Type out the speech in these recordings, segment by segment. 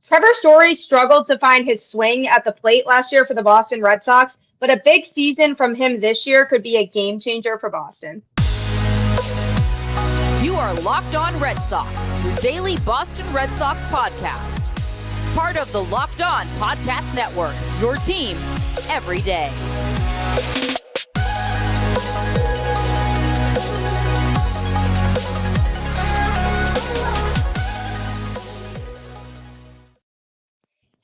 Trevor Story struggled to find his swing at the plate last year for the Boston Red Sox, but a big season from him this year could be a game changer for Boston. You are Locked On Red Sox, your daily Boston Red Sox podcast. Part of the Locked On Podcast Network, your team every day.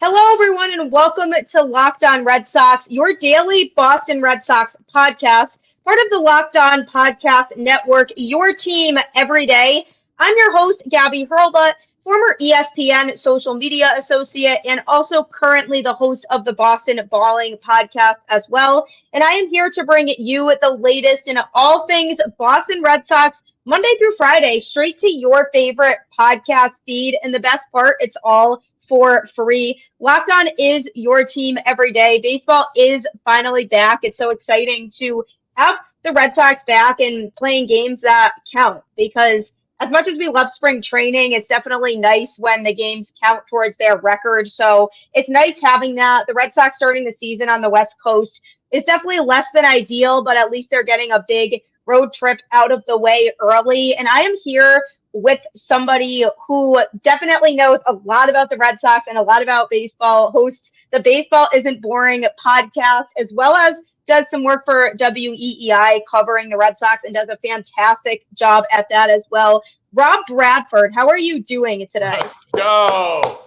Hello, everyone, and welcome to Locked On Red Sox, your daily Boston Red Sox podcast, part of the Locked On Podcast Network, your team every day. I'm your host, Gabby, former ESPN social media associate, and also currently the host of the Boston Balling podcast as well. And I am here to bring you the latest in all things Boston Red Sox, Monday through Friday, straight to your favorite podcast feed. And the best part, it's all for free. Locked On is your team every day. Baseball is finally back. It's so exciting to have the Red Sox back and playing games that count, because as much as we love spring training, it's definitely nice when the games count towards their record. So it's nice having that. The Red Sox starting the season on the West Coast is definitely less than ideal, but at least they're getting a big road trip out of the way early. And I am here with somebody who definitely knows a lot about the Red Sox and a lot about baseball, hosts the Baseball Isn't Boring podcast, as well as does some work for WEEI covering the Red Sox and does a fantastic job at that as well. Rob Bradford, how are you doing today? Let's go.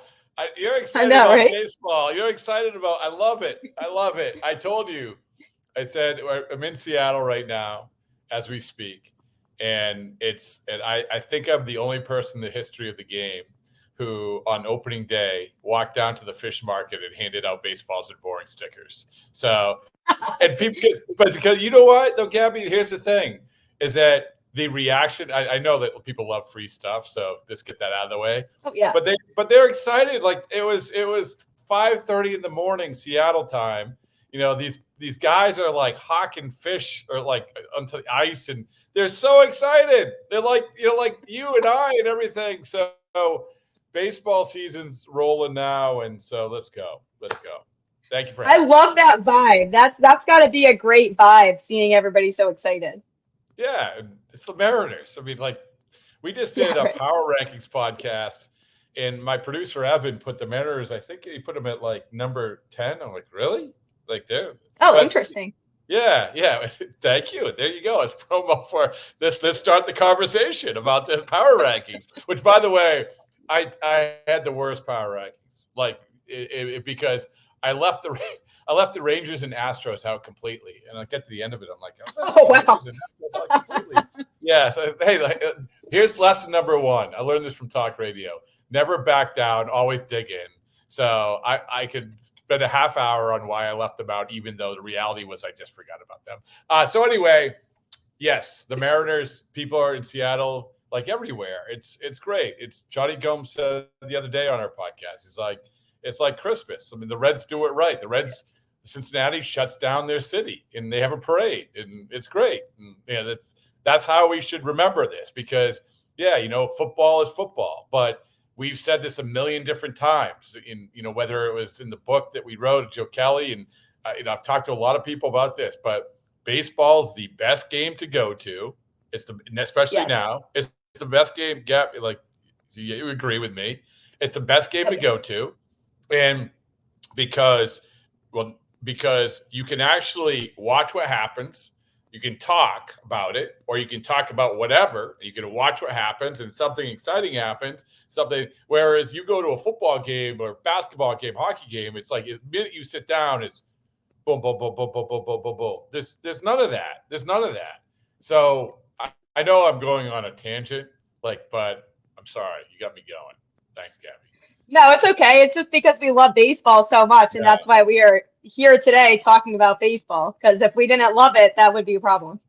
You're excited about baseball. You're excited about, I love it. I love it. I told you, I said, I'm in Seattle right now as we speak. And I think I'm the only person in the history of the game who on opening day walked down to the fish market and handed out Baseballs and Boring stickers. So, and people, because you know what though, Gabby, here's the thing is that the reaction, I know that people love free stuff. So let's get that out of the way. Oh, yeah. But they're excited. Like it was 5:30 in the morning, Seattle time. You know, these guys are like hawking fish or like onto the ice, and they're so excited. They're like, like you and I and everything. So baseball season's rolling now, and so let's go. Thank you for having me. I love that vibe. That's got to be a great vibe, seeing everybody so excited. Yeah, it's the Mariners. I mean, like we just did a Power Rankings podcast, and my producer Evan put the Mariners. I think he put them at like number 10. I'm like, really? Like they're interesting. Yeah. Thank you. There you go. It's promo for this. Let's start the conversation about the power rankings. Which, by the way, I had the worst power rankings. Like because I left the Rangers and Astros out completely, and I get to the end of it, I'm like, wow. Completely. Yeah. So hey, here's lesson number 1. I learned this from talk radio. Never back down. Always dig in. So I could spend a half hour on why I left them out, even though the reality was I just forgot about them. So anyway, yes, the Mariners, people are in Seattle, like everywhere. It's great. It's Johnny Gomes said the other day on our podcast. He's like, it's like Christmas. I mean, the Reds do it right. Cincinnati shuts down their city and they have a parade, and it's great. And yeah, that's how we should remember this, because football is football, but we've said this a million different times, whether it was in the book that we wrote, Joe Kelly, and I've talked to a lot of people about this, but baseball is the best game to go to. Especially now, it's the best game. Gap, like you agree with me? It's the best game to go to, and because you can actually watch what happens. You can talk about it, or you can talk about whatever. You can watch what happens, and something exciting happens. Whereas you go to a football game or basketball game, hockey game, it's like the minute you sit down, it's boom, boom, boom, boom, boom, boom, boom, boom, boom. There's none of that. So I know I'm going on a tangent, but I'm sorry, you got me going. Thanks, Gabby. No, it's okay. It's just because we love baseball so much, and that's why we are here today talking about baseball. Because if we didn't love it, that would be a problem.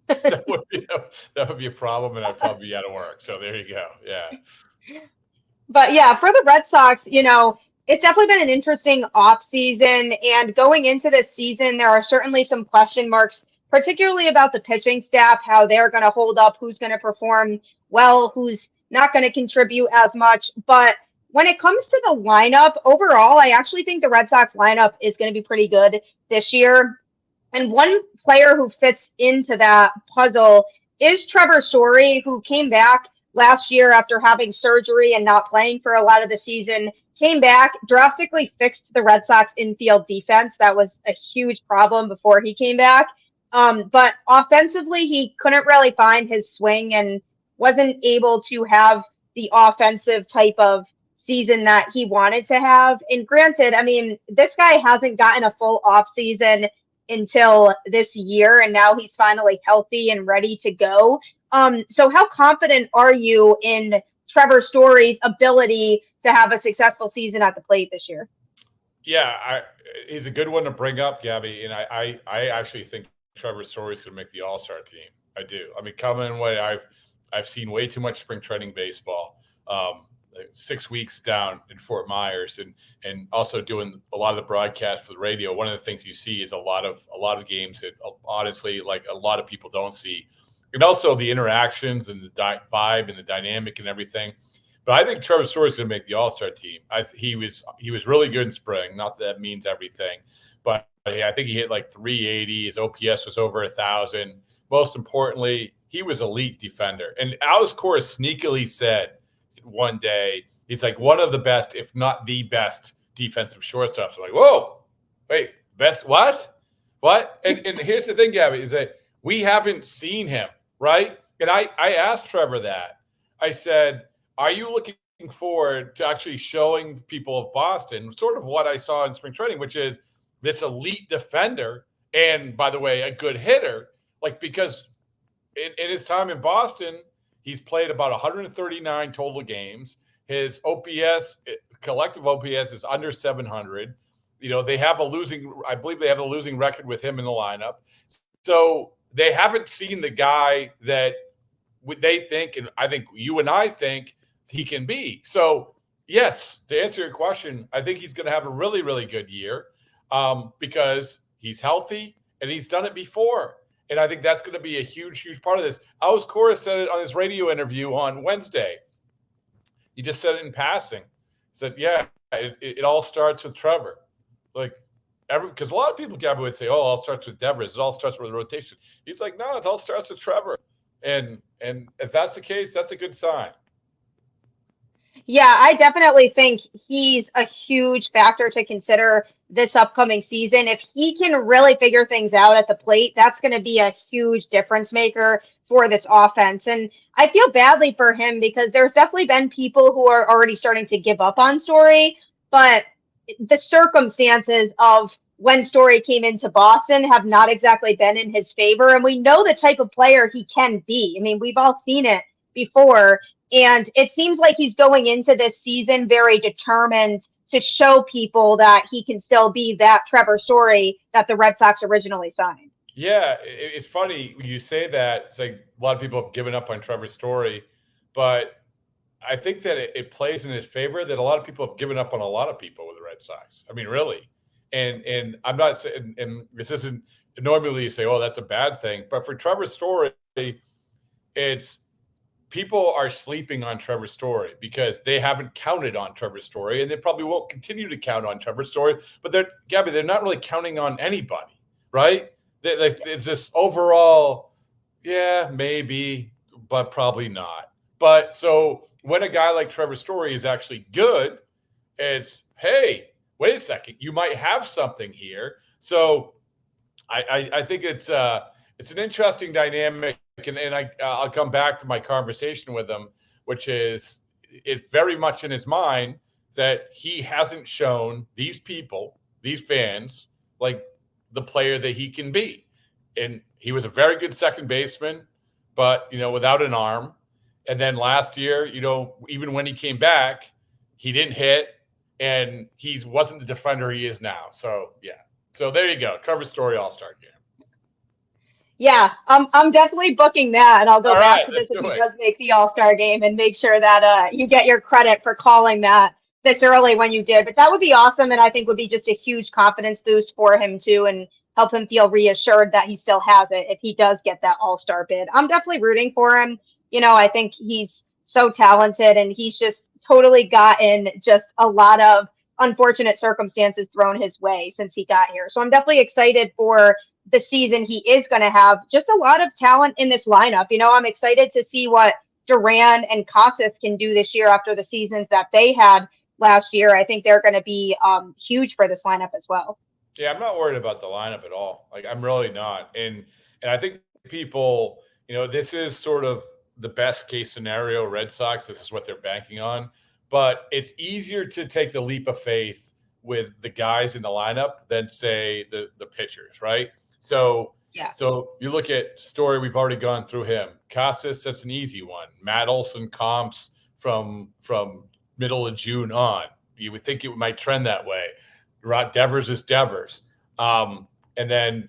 that would be a problem, and I'd probably be out of work. So there you go. Yeah. But yeah, for the Red Sox, it's definitely been an interesting offseason. And going into this season, there are certainly some question marks, particularly about the pitching staff, how they're going to hold up, who's going to perform well, who's not going to contribute as much. But when it comes to the lineup, overall, I actually think the Red Sox lineup is going to be pretty good this year. And one player who fits into that puzzle is Trevor Story, who came back last year after having surgery and not playing for a lot of the season, came back, drastically fixed the Red Sox infield defense. That was a huge problem before he came back. But offensively, he couldn't really find his swing and wasn't able to have the offensive type of season that he wanted to have. And granted, I mean, this guy hasn't gotten a full off season until this year, and now he's finally healthy and ready to go. So how confident are you in Trevor Story's ability to have a successful season at the plate this year? Yeah, he's a good one to bring up, Gabby. And I actually think Trevor Story is going to make the All-Star team. I do. I mean, coming away, I've seen way too much spring training baseball. 6 weeks down in Fort Myers, and also doing a lot of the broadcast for the radio. One of the things you see is a lot of games that honestly, like, a lot of people don't see, and also the interactions and the vibe and the dynamic and everything. But I think Trevor Story is going to make the All-Star team. He was really good in spring. Not that means everything, but I think he hit like 380. His OPS was over 1,000. Most importantly, he was elite defender. And Alex Cora sneakily said one day, he's like one of the best, if not the best, defensive shortstops. I'm like, whoa, wait, best what? And here's the thing, Gabby, is that we haven't seen him, right? And I asked Trevor that. I said, are you looking forward to actually showing people of Boston sort of what I saw in spring training, which is this elite defender and, by the way, a good hitter? Like, because in his time in Boston, he's played about 139 total games. His OPS, collective OPS, is under 700. You know, I believe they have a losing record with him in the lineup. So they haven't seen the guy that they think, and I think you and I think he can be. So yes, to answer your question, I think he's going to have a really, really good year because he's healthy and he's done it before. And I think that's going to be a huge, huge part of this. Alex Cora said it on his radio interview on Wednesday. He just said it in passing. He said, yeah, it all starts with Trevor. Like, because a lot of people, Gabby, would say, oh, it all starts with Devers. It all starts with the rotation. He's like, no, it all starts with Trevor. And if that's the case, that's a good sign. Yeah, I definitely think he's a huge factor to consider this upcoming season. If he can really figure things out at the plate, that's going to be a huge difference maker for this offense. And I feel badly for him because there's definitely been people who are already starting to give up on Story, but the circumstances of when Story came into Boston have not exactly been in his favor. And we know the type of player he can be. I mean, we've all seen it before. And it seems like he's going into this season very determined to show people that he can still be that Trevor Story that the Red Sox originally signed. Yeah, it's funny when you say that. It's like a lot of people have given up on Trevor Story, but I think that it plays in his favor that a lot of people have given up on a lot of people with the Red Sox. I mean, really. And I'm not saying, and this isn't normally you say, oh, that's a bad thing. But for Trevor Story, it's people are sleeping on Trevor Story because they haven't counted on Trevor Story, and they probably won't continue to count on Trevor Story. But they're not really counting on anybody, right? It's this overall, yeah, maybe, but probably not. But so when a guy like Trevor Story is actually good, it's, hey, wait a second, you might have something here. So I think it's an interesting dynamic, and I'll come back to my conversation with him, which is it's very much in his mind that he hasn't shown these people, these fans, like the player that he can be. And he was a very good second baseman, but, without an arm. And then last year, even when he came back, he didn't hit, and he wasn't the defender he is now. So, yeah. So there you go. Trevor Story All-Star game. Yeah, I'm definitely booking that, and I'll go back to this if he does make the All-Star game and make sure that you get your credit for calling that this early when you did. But that would be awesome, and I think would be just a huge confidence boost for him too, and help him feel reassured that he still has it if he does get that All-Star bid. I'm definitely rooting for him. I think he's so talented, and he's just totally gotten just a lot of unfortunate circumstances thrown his way since he got here. So I'm definitely excited for the season he is going to have. Just a lot of talent in this lineup. I'm excited to see what Duran and Casas can do this year after the seasons that they had last year. I think they're going to be huge for this lineup as well. Yeah, I'm not worried about the lineup at all. Like, I'm really not. And I think people, this is sort of the best case scenario Red Sox. This is what they're banking on. But it's easier to take the leap of faith with the guys in the lineup than, say, the pitchers, right? So you look at Story, we've already gone through him. Casas, that's an easy one. Matt Olson comps from middle of June on. You would think it might trend that way. Devers is Devers. And then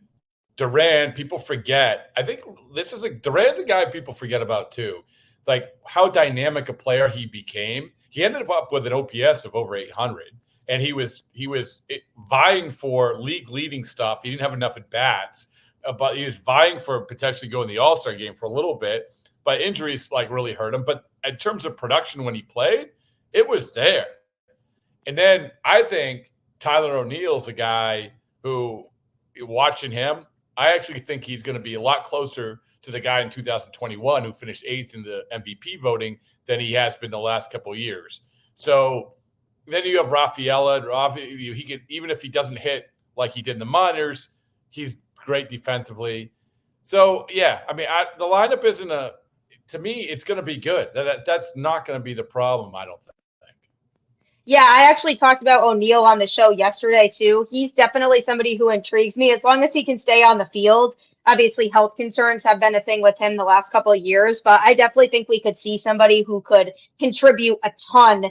Duran, people forget. I think Duran's a guy people forget about too. Like how dynamic a player he became. He ended up with an OPS of over 800, and he was vying for league leading stuff. He didn't have enough at bats, but he was vying for potentially going the All-Star game for a little bit. But injuries really hurt him. But in terms of production when he played, it was there. And then I think Tyler O'Neill's a guy who, watching him, I actually think he's going to be a lot closer to the guy in 2021 who finished 8th in the MVP voting than he has been the last couple of years. So then you have Rafaela. He could, even if he doesn't hit like he did in the minors, he's great defensively. So, yeah, I mean, the lineup isn't to me, it's going to be good. That's not going to be the problem, I don't think. Yeah, I actually talked about O'Neill on the show yesterday, too. He's definitely somebody who intrigues me as long as he can stay on the field. Obviously, health concerns have been a thing with him the last couple of years, but I definitely think we could see somebody who could contribute a ton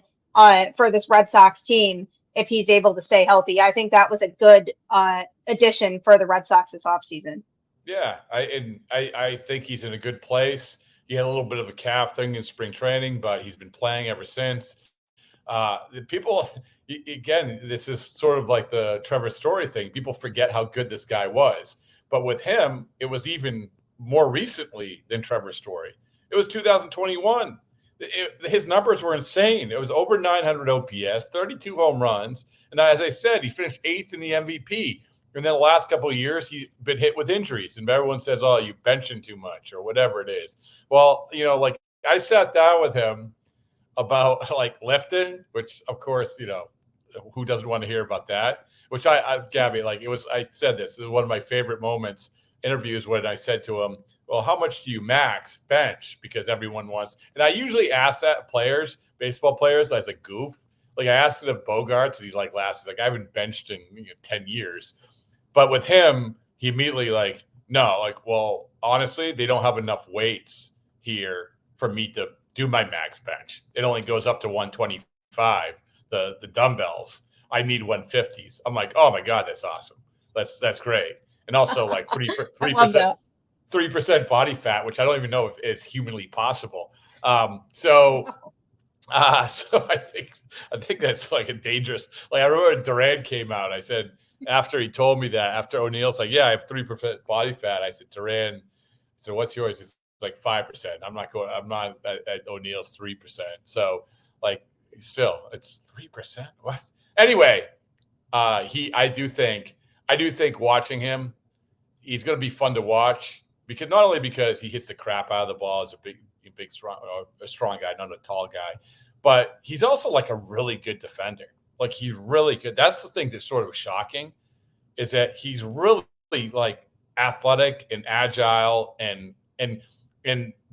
for this Red Sox team if he's able to stay healthy. I think that was a good addition for the Red Sox this offseason. Yeah, I think he's in a good place. He had a little bit of a calf thing in spring training, but he's been playing ever since. People, again, this is sort of like the Trevor Story thing. People forget how good this guy was. But with him, it was even more recently than Trevor Story. It was 2021. His numbers were insane. It was over 900 OPS, 32 home runs. And as I said, he finished 8th in the MVP. And then the last couple of years, he's been hit with injuries. And everyone says, oh, you benching too much or whatever it is. Well, I sat down with him about lifting, which of course, who doesn't want to hear about that? Which Gabby, I said this is one of my favorite moments interviews when I said to him, well, how much do you max bench? Because everyone wants, and I usually ask that baseball players as a goof. Like I asked it of Bogarts and he laughs. He's like, I haven't benched in 10 years. But with him, he immediately no, well, honestly, they don't have enough weights here for me to do my max bench. It only goes up to 125, the dumbbells. I need 150s. I'm like, oh my God, that's awesome. That's great. And also 3% body fat, which I don't even know if is humanly possible. So I think that's a dangerous. I remember when Duran came out, I said, after he told me that, after O'Neill's yeah, I have 3% body fat. I said, Duran, so what's yours? It's 5%. I'm not at O'Neill's 3%. So still it's 3%. What? Anyway, I do think watching him, he's going to be fun to watch because not only because he hits the crap out of the ball as a big strong guy, not a tall guy, but he's also a really good defender. He's really good. That's the thing that's sort of shocking is that he's really athletic and agile and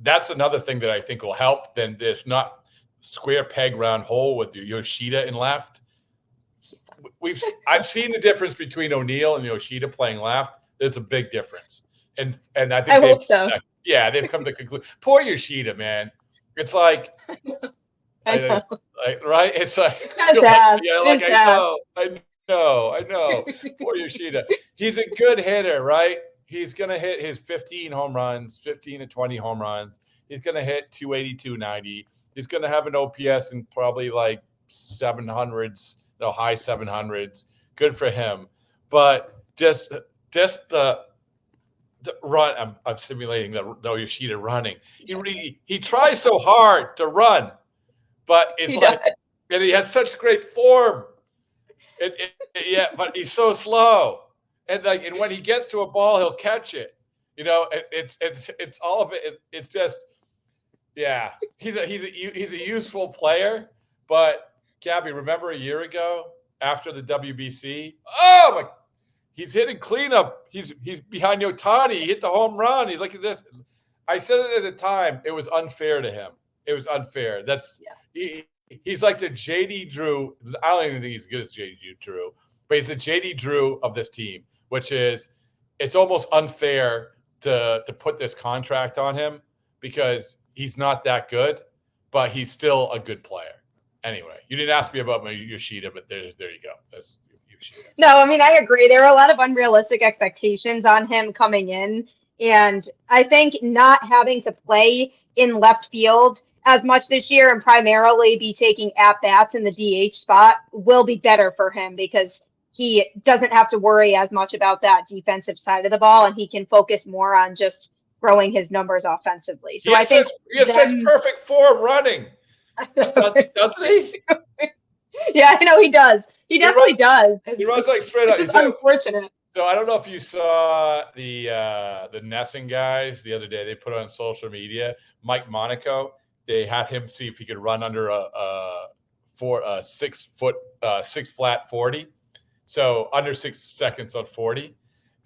that's another thing that I think will help. Then there's not square peg round hole with Yoshida in left. I've seen the difference between O'Neill and Yoshida playing left. There's a big difference, and I think I hope so. Yeah, they've come to conclude. Poor Yoshida, man. It's right? It's I know. Poor Yoshida. He's a good hitter, right? He's going to hit his 15 to 20 home runs. He's going to hit 280, 290. He's going to have an OPS in probably 700s, high 700s. Good for him. But just the the run. I'm simulating the Yoshida running. He tries so hard to run, but it's and he has such great form. Yeah, but he's so slow, and when he gets to a ball, he'll catch it. It's all of it. It's just, yeah. He's a useful player, but Gabby, remember a year ago after the WBC? Oh my! He's hitting cleanup. He's behind Yotani. He hit the home run. He's like this. I said it at the time. It was unfair to him. It was unfair. He's like the JD Drew. I don't even think he's as good as JD Drew, but he's the JD Drew of this team, which is it's almost unfair to put this contract on him because he's not that good, but he's still a good player. Anyway, you didn't ask me about my Yoshida, but there you go. That's Yoshida. No, I mean, I agree. There are a lot of unrealistic expectations on him coming in. And I think not having to play in left field as much this year and primarily be taking at-bats in the DH spot will be better for him because he doesn't have to worry as much about that defensive side of the ball, and he can focus more on just growing his numbers offensively. So I think he has such perfect form running. Doesn't he? Yeah, I know he does. He definitely does. He runs like straight up. It's just unfortunate. So I don't know if you saw the Nessing guys the other day. They put on social media Mike Monaco. They had him see if he could run under a 6 flat 40. So under 6 seconds on 40.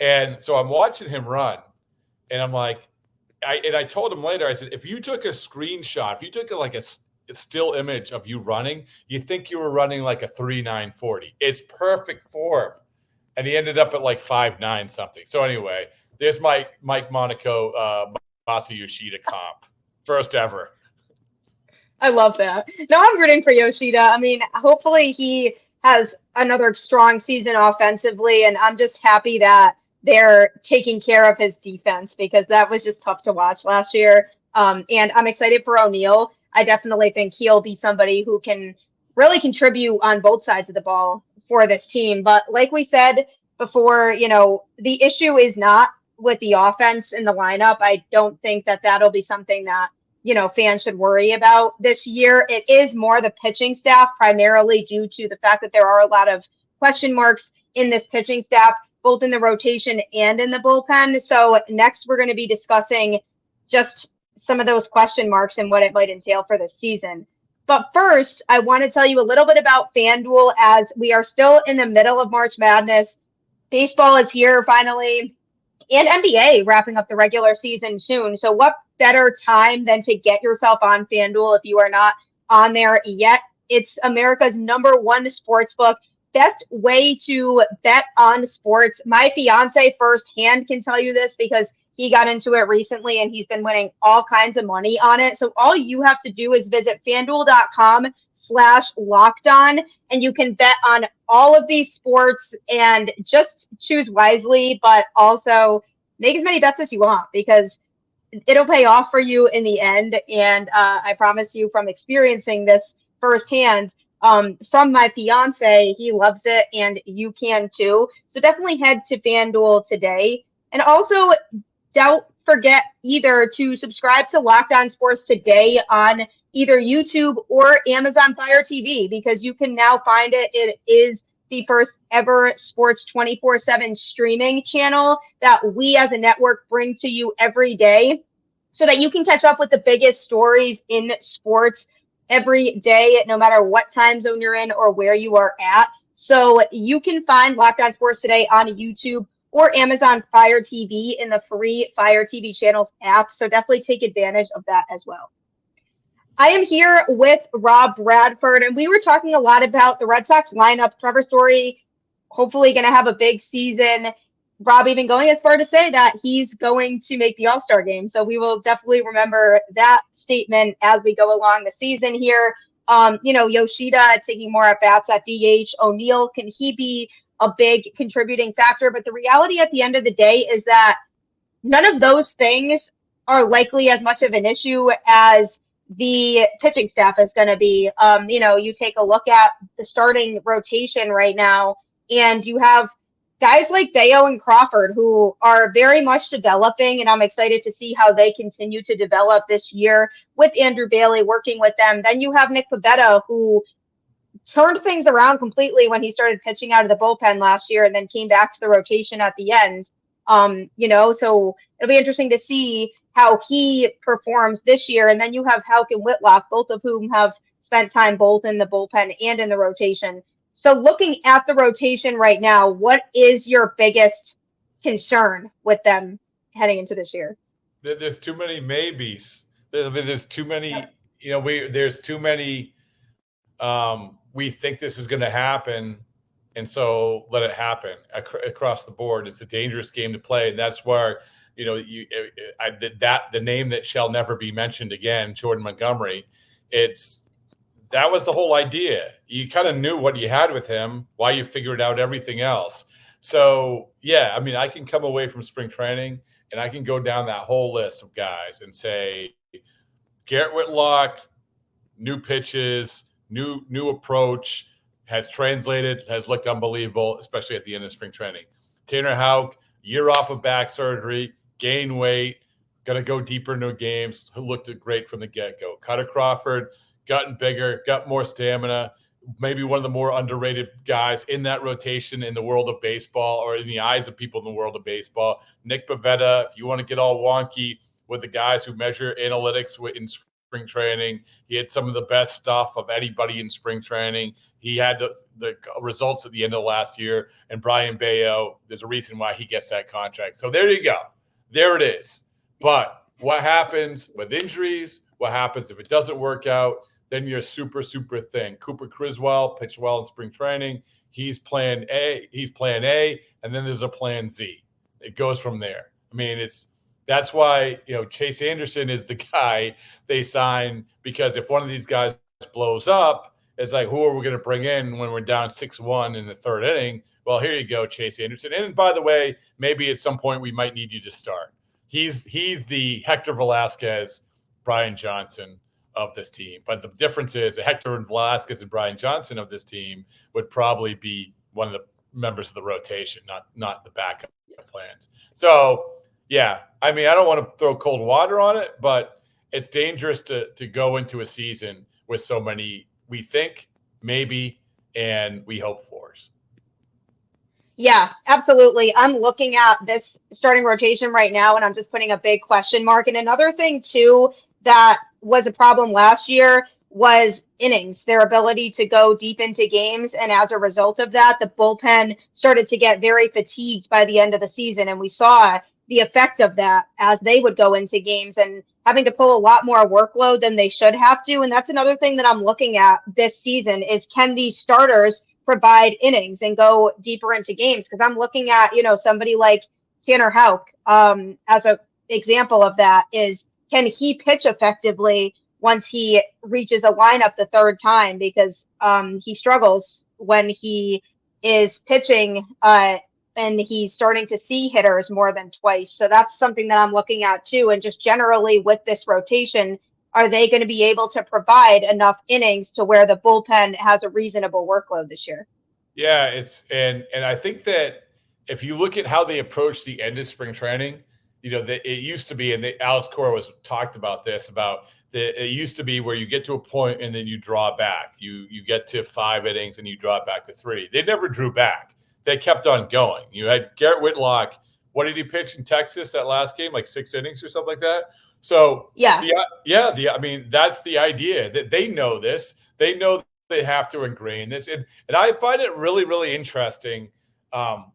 And so I'm watching him run, and I'm like, I told him later, I said, if you took a screenshot, if you took a still image of you running, you think you were running like a 3.940. It's perfect form. And he ended up at like 5.9 something. So anyway, there's Mike Monaco, Masa Yoshida comp. First ever. I love that. No, I'm rooting for Yoshida. I mean, hopefully he has another strong season offensively, and I'm just happy that they're taking care of his defense because that was just tough to watch last year. And I'm excited for O'Neill. I definitely think he'll be somebody who can really contribute on both sides of the ball for this team. But like we said before, the issue is not with the offense in the lineup. I don't think that that'll be something that, fans should worry about this year. It is more the pitching staff, primarily due to the fact that there are a lot of question marks in this pitching staff, both in the rotation and in the bullpen. So next we're going to be discussing just some of those question marks and what it might entail for the season. But first, I want to tell you a little bit about FanDuel as we are still in the middle of March Madness. Baseball is here finally, and NBA wrapping up the regular season soon. So what better time than to get yourself on FanDuel if you are not on there yet? It's America's #1 sportsbook. Best way to bet on sports. My fiance firsthand can tell you this because he got into it recently and he's been winning all kinds of money on it. So all you have to do is visit FanDuel.com/lockedon and you can bet on all of these sports and just choose wisely, but also make as many bets as you want because it'll pay off for you in the end. And I promise you from experiencing this firsthand, from my fiance, he loves it and you can too. So definitely head to FanDuel today. And also don't forget either to subscribe to Locked On Sports today on either YouTube or Amazon Fire TV because you can now find it. It is the first ever sports 24/7 streaming channel that we as a network bring to you every day so that you can catch up with the biggest stories in sports every day, no matter what time zone you're in or where you are at. So you can find Locked On Sports today on YouTube or Amazon Fire TV in the free Fire TV channels app. So definitely take advantage of that as well. I am here with Rob Bradford, and we were talking a lot about the Red Sox lineup. Trevor Story, hopefully going to have a big season. Rob even going as far to say that he's going to make the All-Star game. So we will definitely remember that statement as we go along the season here. Yoshida taking more at-bats at DH. O'Neill, can he be a big contributing factor? But the reality at the end of the day is that none of those things are likely as much of an issue as the pitching staff is going to be. You take a look at the starting rotation right now, and you have guys like Bayo and Crawford, who are very much developing, and I'm excited to see how they continue to develop this year with Andrew Bailey working with them. Then you have Nick Pivetta, who turned things around completely when he started pitching out of the bullpen last year and then came back to the rotation at the end. So it'll be interesting to see how he performs this year. And then you have Houck and Whitlock, both of whom have spent time both in the bullpen and in the rotation. So looking at the rotation right now, what is your biggest concern with them heading into this year? There's too many maybes. There's too many, there's too many. We think this is going to happen, and so let it happen across the board. It's a dangerous game to play, and that's where the name that shall never be mentioned again, Jordan Montgomery. That was the whole idea. You kind of knew what you had with him, why you figured out everything else. So yeah, I mean, I can come away from spring training and I can go down that whole list of guys and say Garrett Whitlock, new pitches, new approach, has translated, has looked unbelievable, especially at the end of spring training. Tanner Houck, year off of back surgery, gained weight, going to go deeper into games, who looked great from the get-go. Cutter Crawford, gotten bigger, got more stamina, maybe one of the more underrated guys in that rotation in the world of baseball, or in the eyes of people in the world of baseball. Nick Pivetta, if you want to get all wonky with the guys who measure analytics in spring training, he had some of the best stuff of anybody in spring training. He had the results at the end of last year. And Brian Bayo, there's a reason why he gets that contract. So there you go. There it is. But what happens with injuries? What happens if it doesn't work out? Then you're super, super thin. Cooper Criswell pitched well in spring training. He's plan A. And then there's a plan Z. It goes from there. I mean, that's why, Chase Anderson is the guy they sign, because if one of these guys blows up, it's like, who are we going to bring in when we're down 6-1 in the third inning? Well, here you go, Chase Anderson. And by the way, maybe at some point we might need you to start. He's the Hector Velasquez, Brian Johnson of this team. But the difference is Hector Velasquez and Brian Johnson of this team would probably be one of the members of the rotation, not the backup plans. So, yeah, I mean, I don't want to throw cold water on it, but it's dangerous to go into a season with so many we think, maybe, and we hope for. Yeah, absolutely. I'm looking at this starting rotation right now, and I'm just putting a big question mark. And another thing, too, that was a problem last year was innings, their ability to go deep into games. And as a result of that, the bullpen started to get very fatigued by the end of the season. And we saw the effect of that as they would go into games and having to pull a lot more workload than they should have to. And that's another thing that I'm looking at this season is, can these starters provide innings and go deeper into games? Because I'm looking at, somebody like Tanner Houck as an example of that is, can he pitch effectively once he reaches a lineup the third time? Because he struggles when he is pitching and he's starting to see hitters more than twice. So that's something that I'm looking at too. And just generally with this rotation, are they going to be able to provide enough innings to where the bullpen has a reasonable workload this year? Yeah, and I think that if you look at how they approach the end of spring training, it used to be, and Alex Cora was talked about this, it used to be where you get to a point and then you draw back. You get to 5 innings and you draw back to 3. They never drew back. They kept on going. You had Garrett Whitlock. What did he pitch in Texas that last game? Like 6 innings or something like that. So I mean, that's the idea, that they know this. They know they have to ingrain this. And I find it really, really interesting,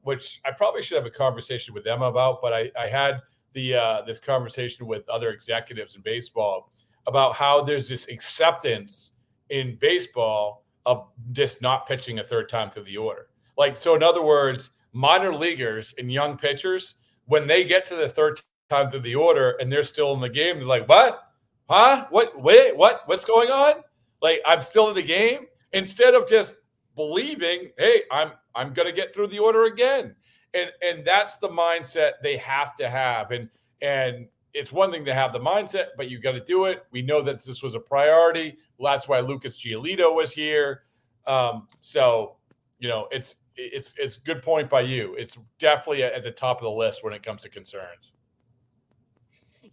which I probably should have a conversation with them about, but I had this conversation with other executives in baseball about how there's this acceptance in baseball of just not pitching a third time through the order. Like, so in other words, minor leaguers and young pitchers, when they get to the third time through the order and they're still in the game, they're like, what? Huh? What? Wait, what? What's going on? Like, I'm still in the game, instead of just believing, hey, I'm going to get through the order again. And that's the mindset they have to have. And it's one thing to have the mindset, but you got to do it. We know that this was a priority. That's why Lucas Giolito was here. So it's a good point by you. It's definitely at the top of the list when it comes to concerns.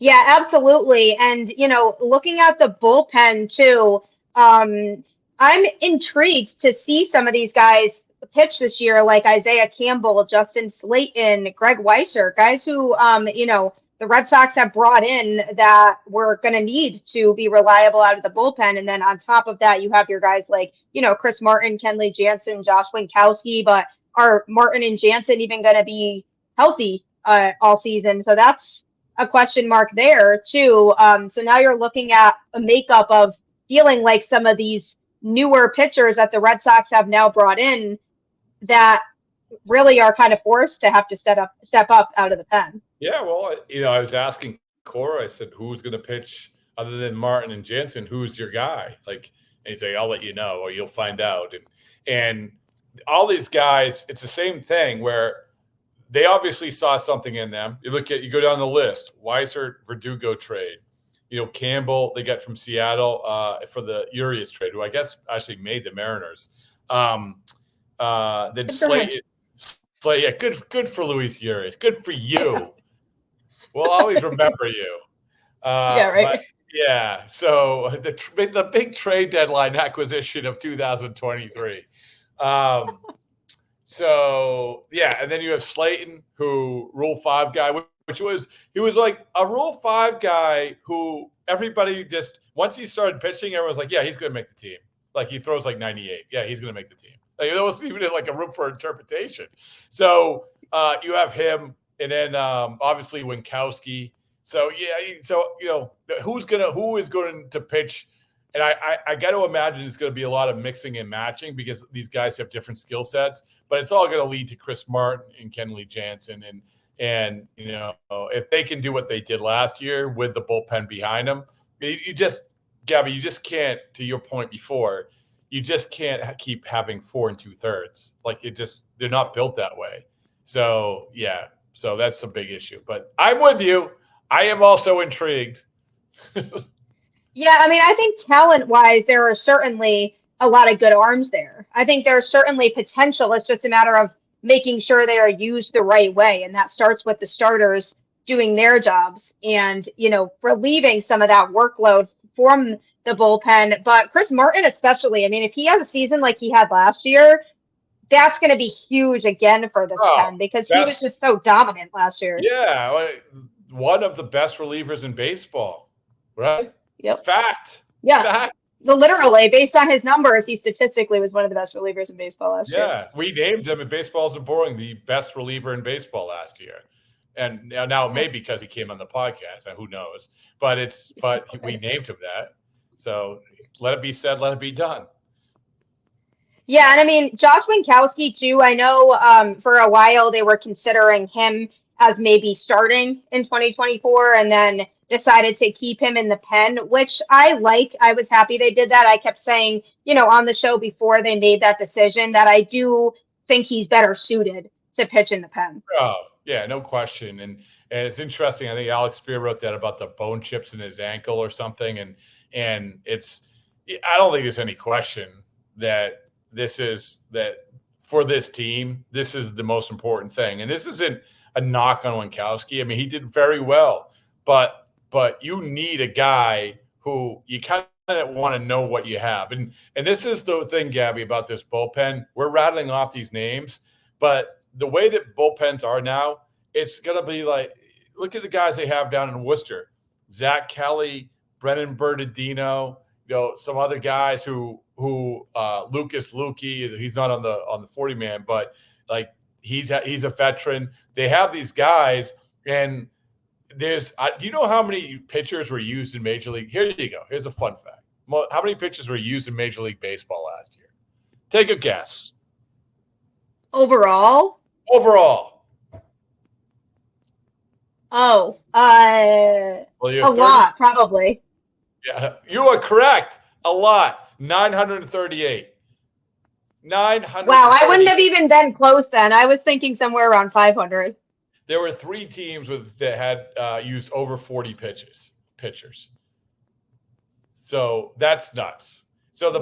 Yeah, absolutely. And, looking at the bullpen too, I'm intrigued to see some of these guys pitch this year, like Isaiah Campbell, Justin Slaten, Greg Weissert, guys who, the Red Sox have brought in that we're going to need to be reliable out of the bullpen. And then on top of that, you have your guys like, Chris Martin, Kenley Jansen, Josh Winkowski, but are Martin and Jansen even going to be healthy all season? So that's a question mark there too. So now you're looking at a makeup of feeling like some of these newer pitchers that the Red Sox have now brought in that really are kind of forced to have to step up out of the pen. Yeah, well, I was asking Cora, I said, who's going to pitch other than Martin and Jansen? Who's your guy? Like, and he's like, I'll let you know, or you'll find out. And all these guys, it's the same thing where they obviously saw something in them. You go down the list, Weissert, Verdugo trade. Campbell, they got from Seattle for the Urias trade, who I guess actually made the Mariners. Then Slaten, yeah, good for Luis Urias. Good for you. We'll always remember you. Yeah, right. But, yeah. So the big trade deadline acquisition of 2023. So yeah, and then you have Slaten, who Rule 5 guy, he was like a Rule 5 guy who everybody just once he started pitching, everyone was like, yeah, he's gonna make the team. Like he throws like 98. Yeah, he's gonna make the team. Like there wasn't even like a room for interpretation. So you have him, and then obviously Winkowski. So yeah, who is going to pitch? And I got to imagine it's going to be a lot of mixing and matching because these guys have different skill sets. But it's all going to lead to Chris Martin and Kenley Jansen, and if they can do what they did last year with the bullpen behind them, Gabby, you just can't. To your point before, you just can't keep having 4 2/3. Like they're not built that way. So yeah, so that's a big issue. But I'm with you. I am also intrigued. Yeah, I mean, I think talent-wise, there are certainly a lot of good arms there. I think there's certainly potential. It's just a matter of making sure they are used the right way, and that starts with the starters doing their jobs and, relieving some of that workload from the bullpen. But Chris Martin especially, I mean, if he has a season like he had last year, that's going to be huge again for this pen because he was just so dominant last year. Yeah, one of the best relievers in baseball, right? Yep. Fact. Yeah. Fact. So literally, based on his numbers, he statistically was one of the best relievers in baseball last year. Yeah, we named him in Baseball Isn't Boring the best reliever in baseball last year. And now maybe because he came on the podcast, who knows? But we named him that. So let it be said, let it be done. Yeah, and I mean, Josh Winkowski, too, I know for a while they were considering him as maybe starting in 2024 and then decided to keep him in the pen, which I like. I was happy they did that. I kept saying, on the show before they made that decision that I do think he's better suited to pitch in the pen. Oh, yeah, no question. And it's interesting. I think Alex Spear wrote that about the bone chips in his ankle or something. And I don't think there's any question that for this team, this is the most important thing. And this isn't a knock on Winkowski. I mean, he did very well, but you need a guy who you kind of want to know what you have. And this is the thing, Gabby, about this bullpen. We're rattling off these names, but the way that bullpens are now, it's going to be like, look at the guys they have down in Worcester. Zach Kelly, Brennan Bernardino, some other guys who Lucas Lukey, he's not on the 40-man, but like he's a veteran. They have these guys, and do you know how many pitchers were used in Major League? Here you go. Here's a fun fact. How many pitchers were used in Major League Baseball last year? Take a guess. Overall? Oh, a lot, probably. Yeah, you are correct. A lot. 938. 900. Wow, I wouldn't have even been close then. I was thinking somewhere around 500. There were 3 teams that had used over 40 pitchers. So that's nuts. So the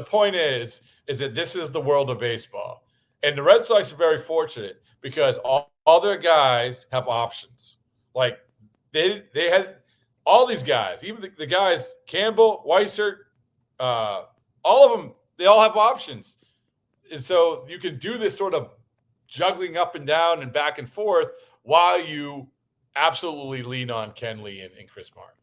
point is is that this is the world of baseball. And the Red Sox are very fortunate because all their guys have options. Like they had all these guys, even the guys, Campbell, Weissert, all of them, they all have options. And so you can do this sort of juggling up and down and back and forth while you absolutely lean on Kenley and Chris Martin.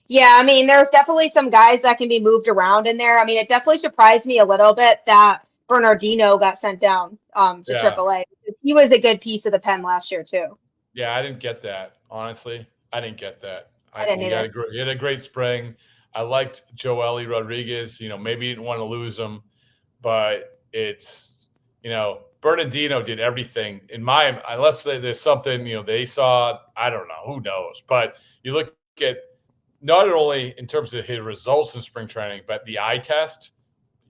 Yeah, I mean, there's definitely some guys that can be moved around in there. I mean, it definitely surprised me a little bit that Bernardino got sent down to AAA. He was a good piece of the pen last year, too. Yeah, I didn't get that. Honestly, I didn't get that. I didn't either. He had a great spring. I liked Joely Rodriguez. Maybe didn't want to lose him, but it's, Bernardino did everything unless there's something, they saw, I don't know, who knows. But you look at not only in terms of his results in spring training, but the eye test,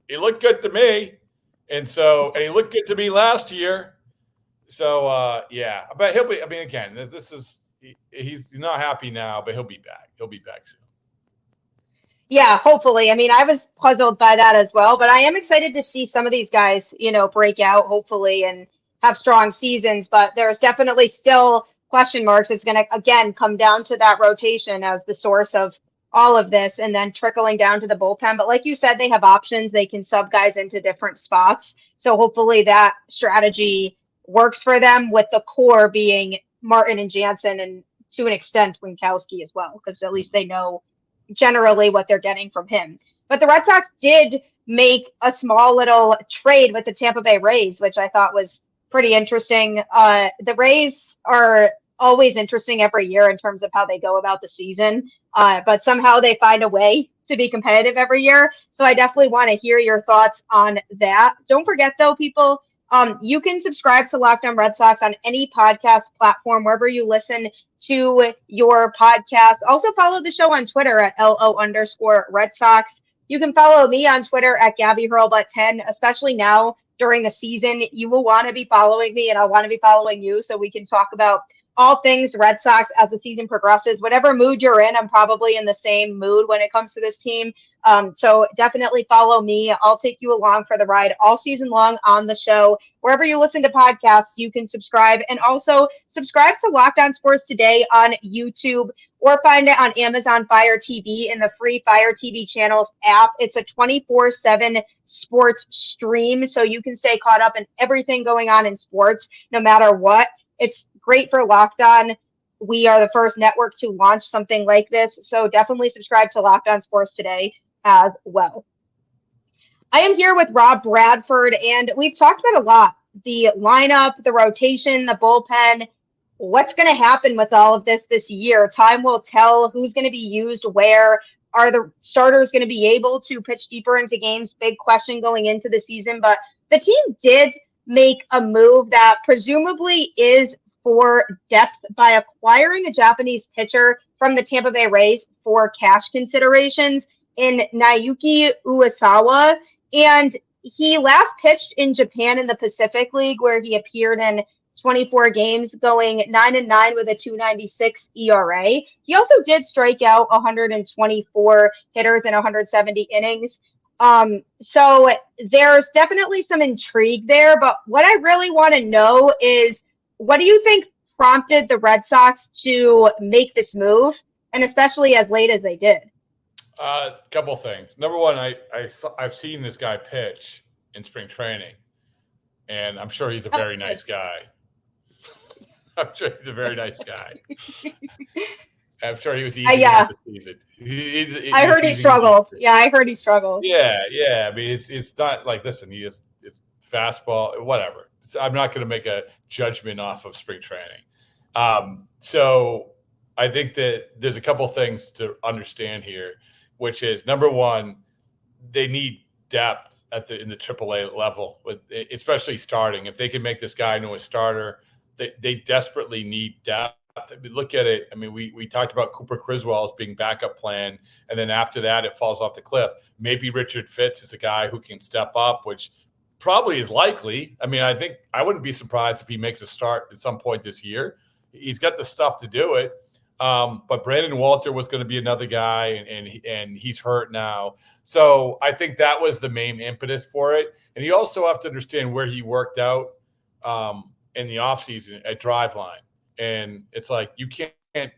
he looked good to me. And he looked good to me last year. So, yeah, but he'll be, again, he's not happy now, but he'll be back. He'll be back soon. Yeah, hopefully. I mean, I was puzzled by that as well, but I am excited to see some of these guys, break out, hopefully, and have strong seasons. But there's definitely still question marks. It's going to, again, come down to that rotation as the source of all of this and then trickling down to the bullpen. But like you said, they have options. They can sub guys into different spots. So hopefully that strategy works for them, with the core being Martin and Jansen, and to an extent Winkowski as well, because at least they know generally what they're getting from him. But the Red Sox did make a small little trade with the Tampa Bay Rays, which I thought was pretty interesting. The Rays are always interesting every year in terms of how they go about the season, but somehow they find a way to be competitive every year. So I definitely want to hear your thoughts on that. Don't forget, though, people, you can subscribe to Locked On Red Sox on any podcast platform, wherever you listen to your podcast. Also follow the show on Twitter at @LO_Red Sox. You can follow me on Twitter at Gabby Hurlbut10, especially now during the season. You will want to be following me, and I'll want to be following you, so we can talk about all things Red Sox as the season progresses. Whatever mood you're in, I'm probably in the same mood when it comes to this team. So definitely follow me. I'll take you along for the ride all season long on the show. Wherever you listen to podcasts, you can subscribe. And also subscribe to Locked On Sports Today on YouTube, or find it on Amazon Fire TV in the free Fire TV channels app. It's a 24/7 sports stream, so you can stay caught up in everything going on in sports, no matter what. It's great for Locked On. We are the first network to launch something like this, so definitely subscribe to Locked On Sports Today as well. I am here with Rob Bradford, and we've talked about a lot: the lineup, the rotation, the bullpen. What's going to happen with all of this year? Time will tell who's going to be used where. Are the starters going to be able to pitch deeper into games? Big question going into the season, but the team did make a move that presumably is for depth by acquiring a Japanese pitcher from the Tampa Bay Rays for cash considerations in Naoyuki Uwasawa. And he last pitched in Japan in the Pacific League, where he appeared in 24 games, going 9-9 with a 2.96 ERA. He also did strike out 124 hitters in 170 innings. So there's definitely some intrigue there, but what I really want to know is, what do you think prompted the Red Sox to make this move, and especially as late as they did? A couple of things. Number one, I've seen this guy pitch in spring training, and I'm sure he's a very nice guy. I'm sure he's a very nice guy. I'm sure he was easy this season. I heard he struggled. Yeah, I heard he struggled. Yeah. I mean, it's not like, listen, it's fastball, whatever. So I'm not going to make a judgment off of spring training. So I think that there's a couple things to understand here, which is, number one, they need depth in the AAA level, especially starting. If they can make this guy into a starter, they desperately need depth. I mean, look at it. I mean, we talked about Cooper Criswell as being backup plan, and then after that, it falls off the cliff. Maybe Richard Fitz is a guy who can step up, which probably is likely. I mean, I think I wouldn't be surprised if he makes a start at some point this year. He's got the stuff to do it. But Brandon Walter was going to be another guy, and he's hurt now. So I think that was the main impetus for it. And you also have to understand where he worked out in the offseason at Driveline. And it's like you can't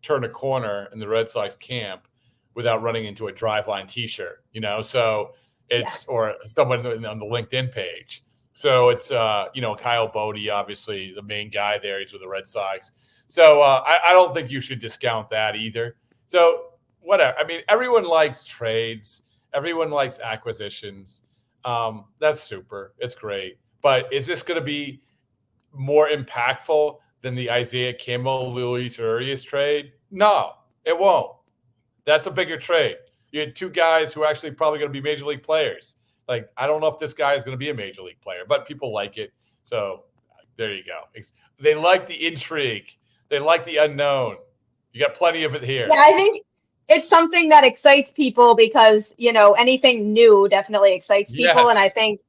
turn a corner in the Red Sox camp without running into a Driveline T-shirt, So it's or someone on the LinkedIn page. So it's Kyle Bodie, obviously the main guy there. He's with the Red Sox. So I don't think you should discount that either. So whatever. I mean, everyone likes trades. Everyone likes acquisitions. That's super. It's great. But is this going to be more impactful than the Isaiah Campbell, Luis Urias trade? No, it won't. That's a bigger trade. You had two guys who are actually probably going to be major league players. Like, I don't know if this guy is going to be a major league player, but people like it. So there you go. They like the intrigue. They like the unknown. You got plenty of it here. Yeah, I think it's something that excites people because, anything new definitely excites people. Yes. And I think,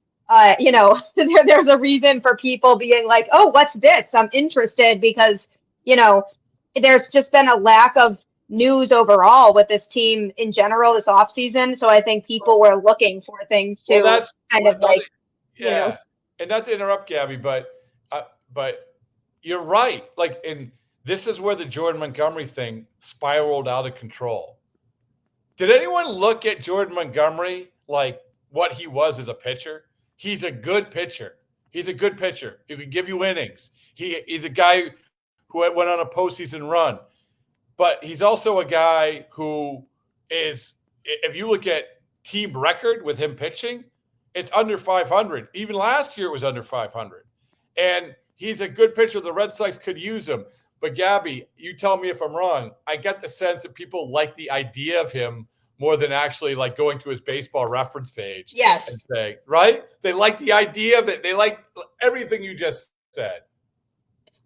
there's a reason for people being like, oh, what's this? I'm interested because, there's just been a lack of news overall with this team in general this offseason. So I think people were looking for things to yeah. And not to interrupt, Gabby, but you're right. And this is where the Jordan Montgomery thing spiraled out of control. Did anyone look at Jordan Montgomery like what he was as a pitcher? He's a good pitcher. He's a good pitcher. He can give you innings. He's a guy who went on a postseason run. But he's also a guy who is, if you look at team record with him pitching, it's under 500. Even last year it was under 500. And he's a good pitcher. The Red Sox could use him. But Gabby, you tell me if I'm wrong. I get the sense that people like the idea of him more than actually like going to his baseball reference page. Yes. And saying, right? They like the idea of it. They like everything you just said.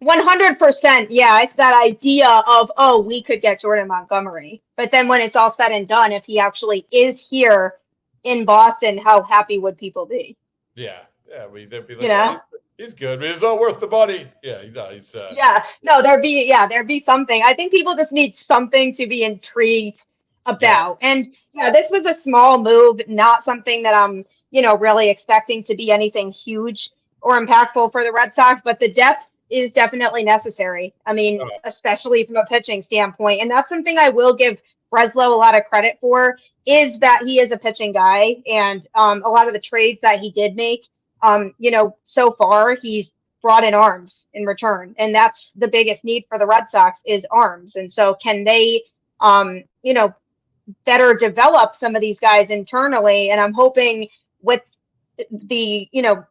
100%. Yeah. It's that idea of, we could get Jordan Montgomery. But then when it's all said and done, if he actually is here in Boston, how happy would people be? Yeah. Yeah. They'd be like, he's good, but he's not worth the money. Yeah, he's. There'd be something. I think people just need something to be intrigued about. Yes. And this was a small move, not something that I'm, really expecting to be anything huge or impactful for the Red Sox, but the depth is definitely necessary. I mean, especially from a pitching standpoint. And that's something I will give Breslow a lot of credit for, is that he is a pitching guy. And a lot of the trades that he did make, so far he's brought in arms in return. And that's the biggest need for the Red Sox is arms. And so can they, better develop some of these guys internally? And I'm hoping with the, the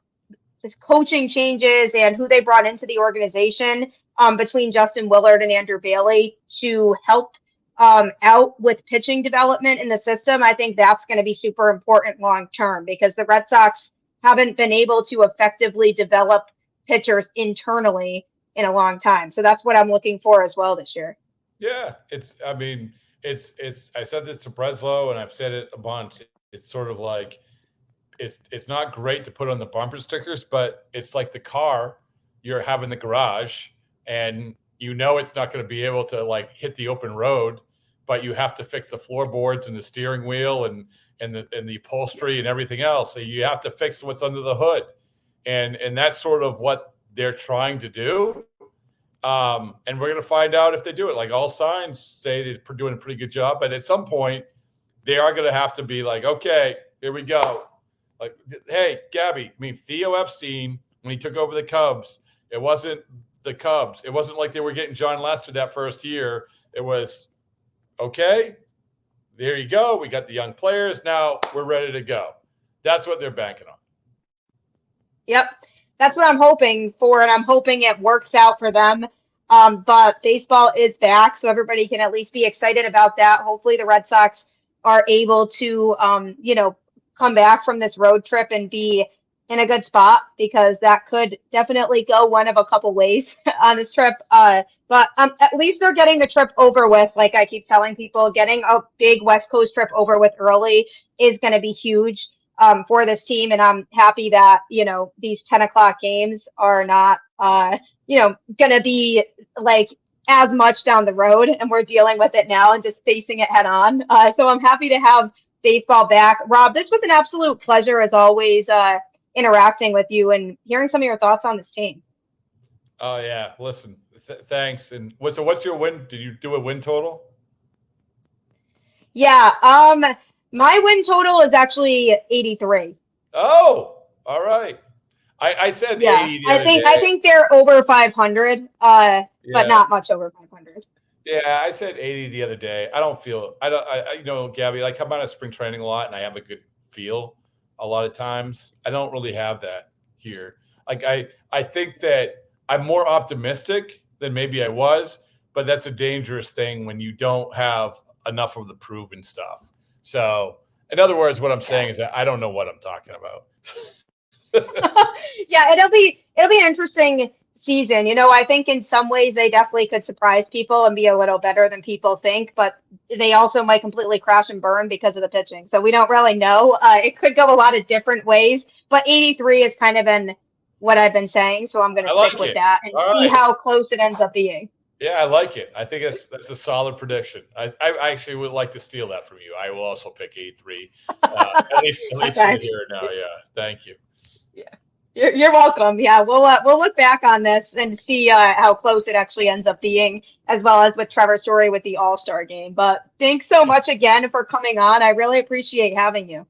coaching changes and who they brought into the organization between Justin Willard and Andrew Bailey to help out with pitching development in the system, I think that's going to be super important long term because the Red Sox haven't been able to effectively develop pitchers internally in a long time. So that's what I'm looking for as well this year. Yeah, I said this to Breslow and I've said it a bunch. It's sort of like, it's not great to put on the bumper stickers, but it's like the car you have in the garage and it's not going to be able to like hit the open road, but you have to fix the floorboards and the steering wheel and the upholstery and everything else. So you have to fix what's under the hood. And that's sort of what they're trying to do. And we're going to find out if they do it. Like all signs say they're doing a pretty good job, but at some point they are going to have to be like, okay, here we go. Like, hey, Gabby, Theo Epstein, when he took over the Cubs, it wasn't the Cubs. It wasn't like they were getting John Lester that first year. It was, okay, there you go. We got the young players. Now we're ready to go. That's what they're banking on. Yep. That's what I'm hoping for, and I'm hoping it works out for them. But baseball is back, so everybody can at least be excited about that. Hopefully the Red Sox are able to, come back from this road trip and be in a good spot because that could definitely go one of a couple ways on this trip. But at least they're getting the trip over with. Like I keep telling people, getting a big West Coast trip over with early is going to be huge for this team. And I'm happy that, these 10 o'clock games are not, going to be like as much down the road, and we're dealing with it now and just facing it head on. So I'm happy to have baseball back. Rob, this was an absolute pleasure as always, interacting with you and hearing some of your thoughts on this team. Oh yeah, listen, thanks. And what's your win? Did you do a win total? Yeah, my win total is actually 83. Oh, all right. I said 80 the other day. I think they're over 500, but not much over 500. Yeah, I said 80 the other day. Gabby, I come out of spring training a lot and I have a good feel a lot of times. I don't really have that here. Like I think that I'm more optimistic than maybe I was, but that's a dangerous thing when you don't have enough of the proven stuff. So, in other words, what I'm saying is that I don't know what I'm talking about. Yeah, it'll be an interesting season. I think in some ways they definitely could surprise people and be a little better than people think, but they also might completely crash and burn because of the pitching. So we don't really know. It could go a lot of different ways, but 83 has kind of been what I've been saying. So I'm going to stick with that and see how close it ends up being. Yeah, I like it. I think that's a solid prediction. I actually would like to steal that from you. I will also pick 83, at least Okay. for here now. Yeah, thank you. Yeah, you're welcome. Yeah, we'll look back on this and see how close it actually ends up being, as well as with Trevor Story with the All-Star game. But thanks so much again for coming on. I really appreciate having you.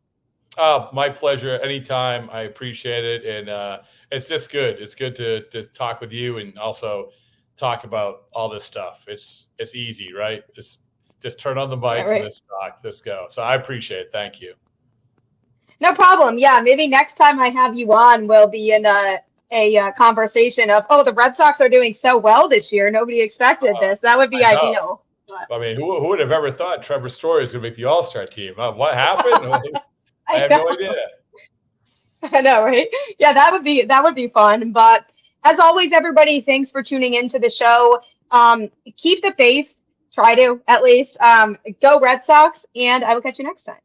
My pleasure. Anytime. I appreciate it, and it's just good. It's good to talk with you and also talk about all this stuff. It's easy, right? Just turn on the mics and let's go. So I appreciate it. Thank you. No problem. Yeah, maybe next time I have you on, we'll be in a conversation of, the Red Sox are doing so well this year. Nobody expected this. That would be ideal. I mean, who would have ever thought Trevor Story is going to make the All-Star team? What happened? I have no idea. I know, right? Yeah, that would be fun. But as always, everybody, thanks for tuning into the show. Keep the faith. Try to, at least. Go Red Sox, and I will catch you next time.